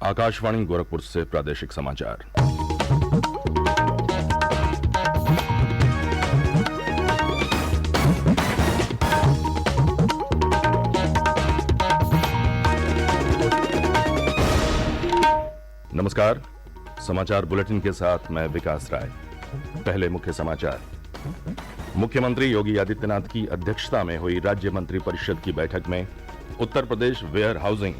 आकाशवाणी गोरखपुर से प्रादेशिक समाचार। नमस्कार, समाचार बुलेटिन के साथ मैं विकास राय। पहले मुख्य समाचार। मुख्यमंत्री योगी आदित्यनाथ की अध्यक्षता में हुई राज्य मंत्रिपरिषद की बैठक में Uttar Pradesh where housing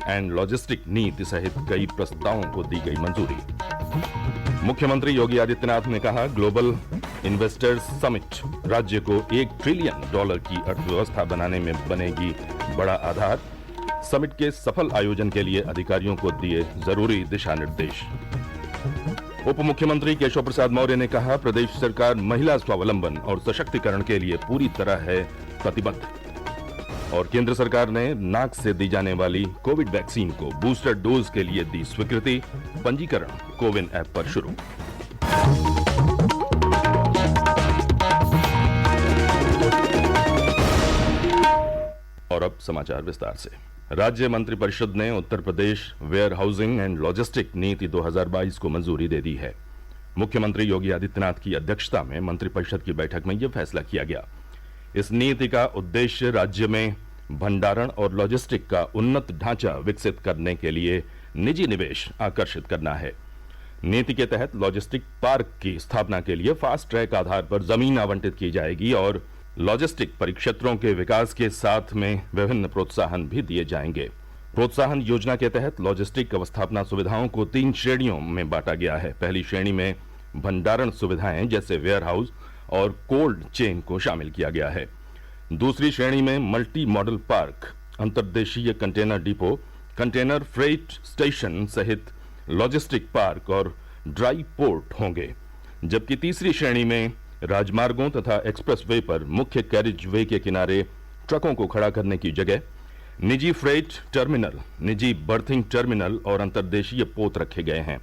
and logistic नीति सहित कई प्रस्तावों को दी गई मंजूरी। मुख्यमंत्री योगी आदित्यनाथ ने कहा, ग्लोबल इन्वेस्टर्स समिट राज्य को $1 ट्रिलियन की अर्थव्यवस्था बनाने में बनेगी बड़ा आधार। समिट के सफल आयोजन के लिए अधिकारियों को दिए जरूरी दिशा निर्देश। उप मुख्यमंत्री केशव प्रसाद मौर्य ने कहा, प्रदेश सरकार महिला स्वावलंबन और सशक्तिकरण के लिए पूरी तरह है प्रतिबद्ध। और केंद्र सरकार ने नाक से दी जाने वाली कोविड वैक्सीन को बूस्टर डोज के लिए दी स्वीकृति। पंजीकरण कोविन ऐप पर शुरू। और अब समाचार विस्तार से। राज्य मंत्रिपरिषद ने Uttar Pradesh where housing and logistic नीति 2022 को मंजूरी दे दी है। मुख्यमंत्री योगी आदित्यनाथ की अध्यक्षता में मंत्रिपरिषद की बैठक में यह फैसला किया गया। इस नीति का उद्देश्य राज्य में भंडारण और लॉजिस्टिक का उन्नत ढांचा विकसित करने के लिए निजी निवेश आकर्षित करना है। नीति के तहत लॉजिस्टिक पार्क की स्थापना के लिए फास्ट ट्रैक आधार पर जमीन आवंटित की जाएगी और लॉजिस्टिक परिक्षेत्रों के विकास के साथ में विभिन्न प्रोत्साहन भी दिए जाएंगे। प्रोत्साहन योजना के तहत लॉजिस्टिक अवस्थापना सुविधाओं को 3 श्रेणियों में बांटा गया है। पहली श्रेणी में भंडारण सुविधाएं जैसे वेयर हाउस और कोल्ड चेन को शामिल किया गया है। दूसरी श्रेणी में मल्टी मॉडल पार्क, अंतर्देशीय container depot, container freight station सहित लॉजिस्टिक पार्क और ड्राई पोर्ट होंगे। जबकि तीसरी श्रेणी में राजमार्गों तथा एक्सप्रेसवे पर मुख्य कैरिज वे के किनारे ट्रकों को खड़ा करने की जगह निजी फ्रेट टर्मिनल, निजी बर्थिंग टर्मिनल और अंतर्देशीय पोत रखे गए हैं।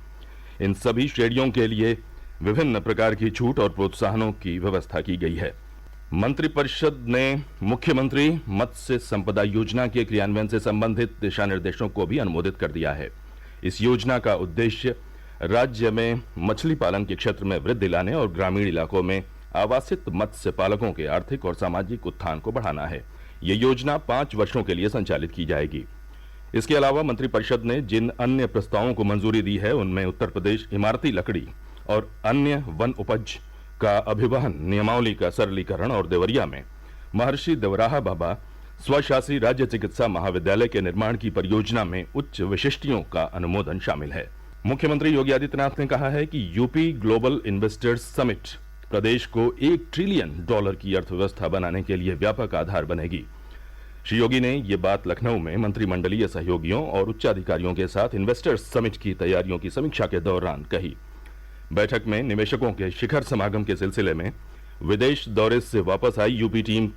इन सभी श्रेणियों के लिए विभिन्न प्रकार की छूट और प्रोत्साहनों की व्यवस्था की गई है। मंत्रिपरिषद ने मुख्यमंत्री मत्स्य संपदा योजना के क्रियान्वयन से संबंधित दिशा निर्देशों को भी अनुमोदित कर दिया है। इस योजना का उद्देश्य राज्य में मछली पालन के क्षेत्र में वृद्धि लाने और ग्रामीण इलाकों में आवासित मत्स्य पालकों के आर्थिक और सामाजिक उत्थान को बढ़ाना है। ये योजना 5 वर्षों के लिए संचालित की जाएगी। इसके अलावा मंत्रिपरिषद ने जिन अन्य प्रस्तावों को मंजूरी दी है उनमें उत्तर प्रदेश इमारती लकड़ी और अन्य वन उपज का अभिवहन नियमावली का सरलीकरण और देवरिया में महर्षि देवराहा बाबा स्वशासी राज्य चिकित्सा महाविद्यालय के निर्माण की परियोजना में उच्च विशिष्टियों का अनुमोदन शामिल है। मुख्यमंत्री योगी आदित्यनाथ ने कहा है कि यूपी ग्लोबल इन्वेस्टर्स समिट प्रदेश को $1 ट्रिलियन की अर्थव्यवस्था बनाने के लिए व्यापक आधार बनेगी। श्री योगी ने ये बात लखनऊ में मंत्रिमंडलीय सहयोगियों और उच्चाधिकारियों के साथ इन्वेस्टर्स समिट की तैयारियों की समीक्षा के दौरान कही। बैठक में निवेशकों के शिखर समागम के सिलसिले में विदेश दौरे से वापस आई यूपी टीम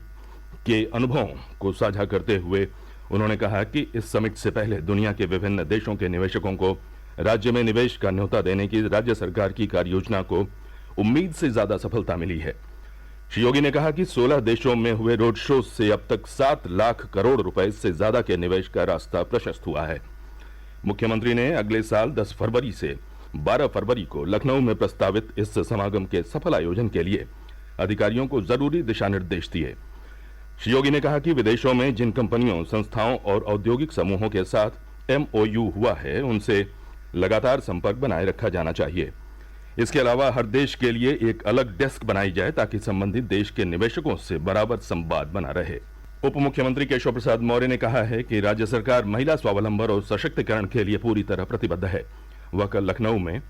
के अनुभवों को साझा करते हुए उन्होंने कहा कि इस समिट से पहले दुनिया के विभिन्न देशों के निवेशकों को राज्य में निवेश का न्योता देने की राज्य सरकार की कार्ययोजना को उम्मीद से ज्यादा सफलता मिली है। श्री योगी ने कहा कि 16 देशों में हुए रोड शो से अब तक 7 लाख करोड़ रुपए से ज्यादा के निवेश का रास्ता प्रशस्त हुआ है। मुख्यमंत्री ने अगले साल 10 फरवरी से 12 फरवरी को लखनऊ में प्रस्तावित इस समागम के सफल आयोजन के लिए अधिकारियों को जरूरी दिशा निर्देश दिए। श्री योगी ने कहा कि विदेशों में जिन कंपनियों, संस्थाओं और औद्योगिक समूहों के साथ MOU हुआ है उनसे लगातार संपर्क बनाए रखा जाना चाहिए। इसके अलावा हर देश के लिए एक अलग डेस्क बनाई जाए ताकि संबंधित देश के निवेशकों से बराबर संवाद बना रहे। उप मुख्यमंत्री केशव प्रसाद मौर्य ने कहा है कि राज्य सरकार महिला स्वावलंबन और सशक्तिकरण के लिए पूरी तरह प्रतिबद्ध है। वह कल लखनऊ में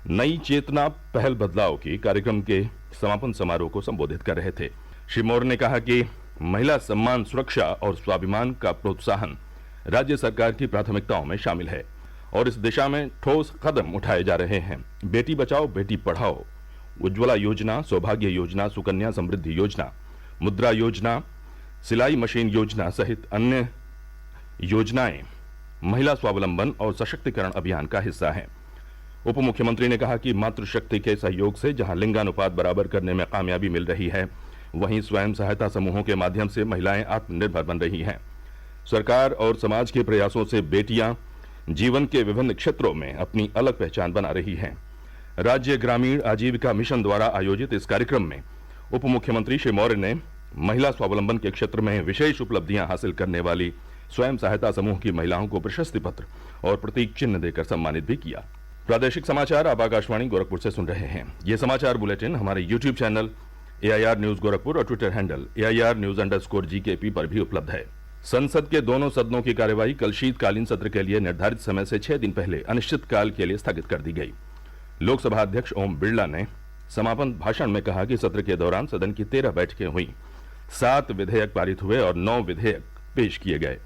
नई चेतना पहल बदलाव की कार्यक्रम के समापन समारोह को संबोधित कर रहे थे। श्री मौर्य ने कहा कि महिला सम्मान, सुरक्षा और स्वाभिमान का प्रोत्साहन राज्य सरकार की प्राथमिकताओं में शामिल है और इस दिशा में ठोस कदम उठाए जा रहे हैं। बेटी बचाओ बेटी पढ़ाओ, उज्ज्वला योजना, सौभाग्य योजना, सुकन्या समृद्धि योजना, मुद्रा योजना, सिलाई मशीन योजना सहित अन्य योजनाएं महिला स्वावलंबन और सशक्तिकरण अभियान का हिस्सा हैं। उप मुख्यमंत्री ने कहा कि मातृशक्ति के सहयोग से जहां लिंगानुपात बराबर करने में कामयाबी मिल रही है, वहीं स्वयं सहायता समूहों के माध्यम से महिलाएं आत्मनिर्भर बन रही हैं। सरकार और समाज के प्रयासों से बेटियां जीवन के विभिन्न क्षेत्रों में अपनी अलग पहचान बना रही हैं। राज्य ग्रामीण आजीविका मिशन द्वारा आयोजित इस कार्यक्रम में उप मुख्यमंत्री श्री मौर्य ने महिला स्वावलंबन के क्षेत्र में विशेष उपलब्धियां हासिल करने वाली स्वयं सहायता समूह की महिलाओं को प्रशस्ति पत्र और प्रतीक चिन्ह देकर सम्मानित भी किया। प्रादेशिक समाचार आप आकाशवाणी गोरखपुर से सुन रहे हैं। ये समाचार बुलेटिन हमारे YouTube channel AIR news Gorakhpur और ट्विटर हैंडल AIR News_GKP पर भी उपलब्ध है। संसद के दोनों सदनों की कार्यवाही कल शीतकालीन सत्र के लिए निर्धारित समय से 6 दिन पहले अनिश्चितकाल के लिए स्थगित कर दी गई। लोकसभा अध्यक्ष ओम बिरला ने समापन भाषण में कहा कि सत्र के दौरान सदन की 13 बैठकें हुई, 7 विधेयक पारित हुए और 9 विधेयक पेश किए गए।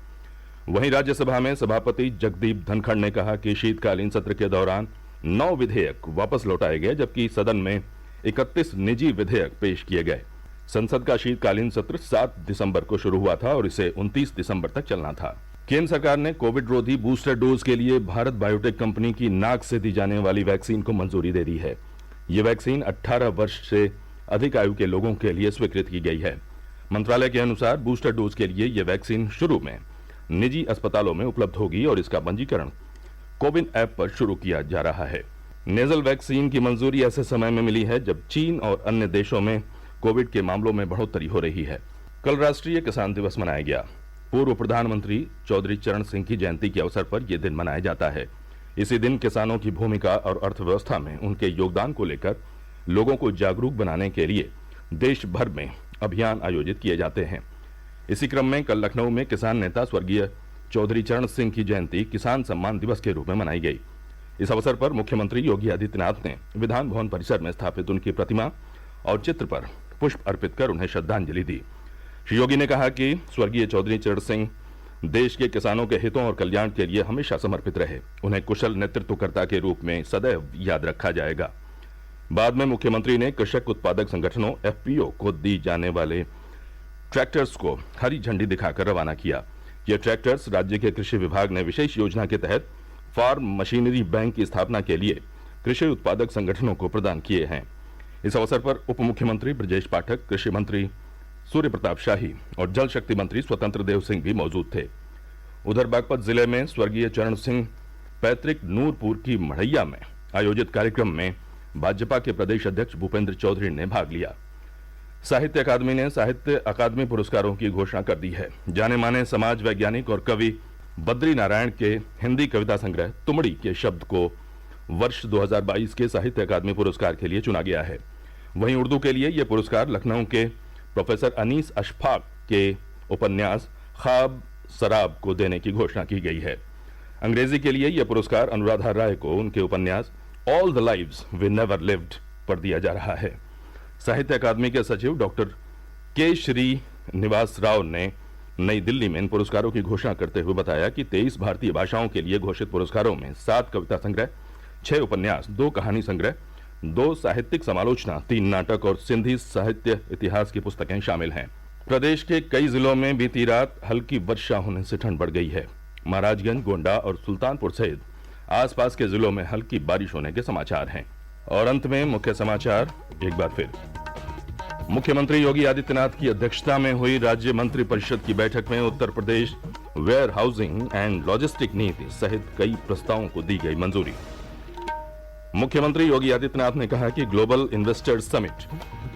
वहीं राज्यसभा में सभापति जगदीप धनखड़ ने कहा कि शीतकालीन सत्र के दौरान 9 विधेयक वापस लौटाए गए, जबकि सदन में 31 निजी विधेयक पेश किए गए। संसद का शीतकालीन सत्र 7 दिसंबर को शुरू हुआ था और इसे 29 दिसंबर तक चलना था। केंद्र सरकार ने कोविड रोधी बूस्टर डोज के लिए भारत बायोटेक कंपनी की नाक से दी जाने वाली वैक्सीन को मंजूरी दे दी है। ये वैक्सीन 18 वर्ष से अधिक आयु के लोगों के लिए स्वीकृत की गई है। मंत्रालय के अनुसार बूस्टर डोज के लिए ये वैक्सीन शुरू में निजी अस्पतालों में उपलब्ध होगी और इसका पंजीकरण कोविन ऐप पर शुरू किया जा रहा है। नेजल वैक्सीन की मंजूरी ऐसे समय में मिली है जब चीन और अन्य देशों में कोविड के मामलों में बढ़ोतरी हो रही है। कल राष्ट्रीय किसान दिवस मनाया गया। पूर्व प्रधानमंत्री चौधरी चरण सिंह की जयंती के अवसर पर यह दिन मनाया जाता है। इसी दिन किसानों की भूमिका और अर्थव्यवस्था में उनके योगदान को लेकर लोगों को जागरूक बनाने के लिए देश भर में अभियान आयोजित किए जाते हैं। इसी क्रम में कल लखनऊ में किसान नेता स्वर्गीय चौधरी चरण सिंह की जयंती किसान सम्मान दिवस के रूप में मनाई गई। इस अवसर पर मुख्यमंत्री योगी आदित्यनाथ ने विधान भवन परिसर में स्थापित उनकी प्रतिमा और चित्र पर पुष्प अर्पित कर उन्हें श्रद्धांजलि दी। श्री योगी ने कहा कि स्वर्गीय चौधरी चरण सिंह देश के किसानों के हितों और कल्याण के लिए हमेशा समर्पित रहे। उन्हें कुशल नेतृत्वकर्ता के रूप में सदैव याद रखा जाएगा। बाद में मुख्यमंत्री ने कृषक उत्पादक संगठनों FPO को दी जाने वाले ट्रैक्टर्स को हरी झंडी दिखाकर रवाना किया। ये ट्रैक्टर्स राज्य के कृषि विभाग ने विशेष योजना के तहत फार्म मशीनरी बैंक की स्थापना के लिए कृषि उत्पादक संगठनों को प्रदान किए हैं। इस अवसर पर उप मुख्यमंत्री ब्रजेश पाठक, कृषि मंत्री सूर्य प्रताप शाही और जल शक्ति मंत्री स्वतंत्र देव सिंह भी मौजूद थे। उधर बागपत जिले में स्वर्गीय चरण सिंह पैतृक नूरपुर की मढ़ैया में आयोजित कार्यक्रम में भाजपा के प्रदेश अध्यक्ष भूपेंद्र चौधरी ने भाग लिया। साहित्य अकादमी ने साहित्य अकादमी पुरस्कारों की घोषणा कर दी है। जाने माने समाज वैज्ञानिक और कवि बद्री नारायण के हिंदी कविता संग्रह तुमड़ी के शब्द को वर्ष 2022 के साहित्य अकादमी पुरस्कार के लिए चुना गया है। वहीं उर्दू के लिए यह पुरस्कार लखनऊ के प्रोफेसर अनीस अशफाक के उपन्यास ख्वाब सराब को देने की घोषणा की गई है। अंग्रेजी के लिए यह पुरस्कार अनुराधा राय को उनके उपन्यास all the lives we never lived पर दिया जा रहा है। साहित्य अकादमी के सचिव डॉक्टर के श्रीनिवास राव ने नई दिल्ली में इन पुरस्कारों की घोषणा करते हुए बताया कि 23 भारतीय भाषाओं के लिए घोषित पुरस्कारों में 7 कविता संग्रह, 6 उपन्यास, 2 कहानी संग्रह, 2 साहित्यिक समालोचना, 3 नाटक और सिंधी साहित्य इतिहास की पुस्तकें शामिल हैं। प्रदेश के कई जिलों में बीती रात हल्की वर्षा होने से ठंड बढ़ गई है। महाराजगंज, गोंडा और सुल्तानपुर सहित आसपास के जिलों में हल्की बारिश होने के समाचार हैं। और अंत में मुख्य समाचार एक बार फिर। मुख्यमंत्री योगी आदित्यनाथ की अध्यक्षता में हुई राज्य मंत्री परिषद की बैठक में Uttar Pradesh where housing and logistic नीति सहित कई प्रस्तावों को दी गई मंजूरी। मुख्यमंत्री योगी आदित्यनाथ ने कहा कि ग्लोबल इन्वेस्टर्स समिट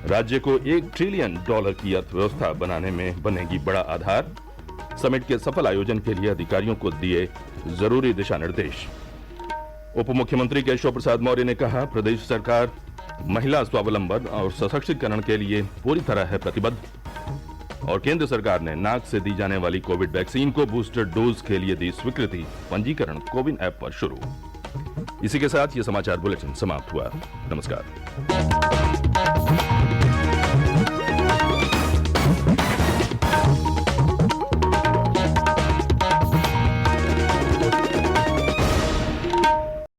राज्य को $1 ट्रिलियन की अर्थव्यवस्था बनाने में बनेगी बड़ा आधार। समिट के सफल आयोजन के लिए अधिकारियों को दिए जरूरी दिशा निर्देश। उप मुख्यमंत्री केशव प्रसाद मौर्य ने कहा, प्रदेश सरकार महिला स्वावलंबन और सशक्तिकरण के लिए पूरी तरह है प्रतिबद्ध। और केंद्र सरकार ने नाक से दी जाने वाली कोविड वैक्सीन को बूस्टर डोज के लिए दी स्वीकृति, पंजीकरण कोविन ऐप पर शुरू। इसी के साथ ये समाचार बुलेटिन समाप्त हुआ। नमस्कार।